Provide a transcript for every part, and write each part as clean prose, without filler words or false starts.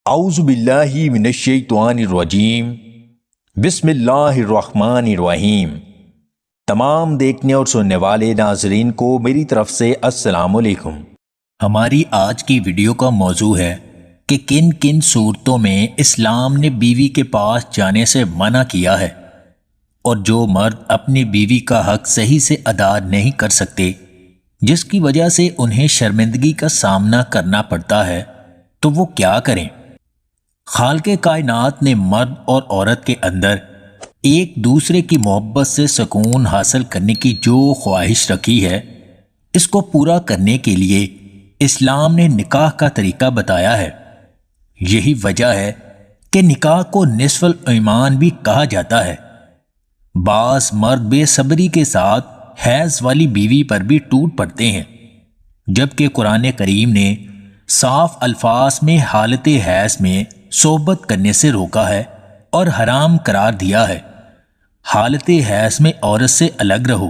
اعوذ باللہ من الشیطان الرجیم بسم اللہ الرحمن الرحیم۔ تمام دیکھنے اور سننے والے ناظرین کو میری طرف سے السلام علیکم۔ ہماری آج کی ویڈیو کا موضوع ہے کہ کن کن صورتوں میں اسلام نے بیوی کے پاس جانے سے منع کیا ہے، اور جو مرد اپنی بیوی کا حق صحیح سے ادا نہیں کر سکتے، جس کی وجہ سے انہیں شرمندگی کا سامنا کرنا پڑتا ہے، تو وہ کیا کریں؟ خالق کائنات نے مرد اور عورت کے اندر ایک دوسرے کی محبت سے سکون حاصل کرنے کی جو خواہش رکھی ہے، اس کو پورا کرنے کے لیے اسلام نے نکاح کا طریقہ بتایا ہے۔ یہی وجہ ہے کہ نکاح کو نصف الایمان بھی کہا جاتا ہے۔ بعض مرد بے صبری کے ساتھ حیض والی بیوی پر بھی ٹوٹ پڑتے ہیں، جبکہ قرآن کریم نے صاف الفاظ میں حالت حیض میں صحبت کرنے سے روکا ہے اور حرام قرار دیا ہے۔ حالت حیض میں عورت سے الگ رہو۔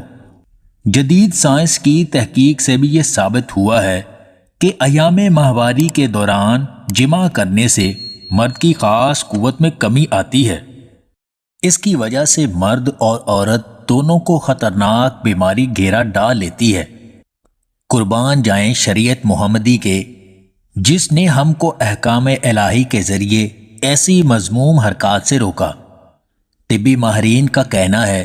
جدید سائنس کی تحقیق سے بھی یہ ثابت ہوا ہے کہ ایام ماہواری کے دوران جماع کرنے سے مرد کی خاص قوت میں کمی آتی ہے۔ اس کی وجہ سے مرد اور عورت دونوں کو خطرناک بیماری گھیرا ڈال لیتی ہے۔ قربان جائیں شریعت محمدی کے، جس نے ہم کو احکام الہی کے ذریعے ایسی مذموم حرکات سے روکا۔ طبی ماہرین کا کہنا ہے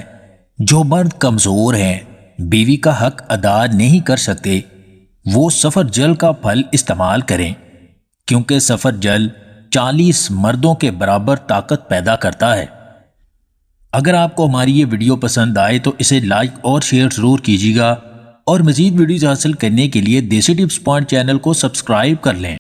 جو مرد کمزور ہیں، بیوی کا حق ادا نہیں کر سکتے، وہ سفر جل کا پھل استعمال کریں، کیونکہ سفر جل 40 مردوں کے برابر طاقت پیدا کرتا ہے۔ اگر آپ کو ہماری یہ ویڈیو پسند آئے تو اسے لائک اور شیئر ضرور کیجیے گا، اور مزید ویڈیوز حاصل کرنے کے لیے دیسی ٹپس پوائنٹ چینل کو سبسکرائب کر لیں۔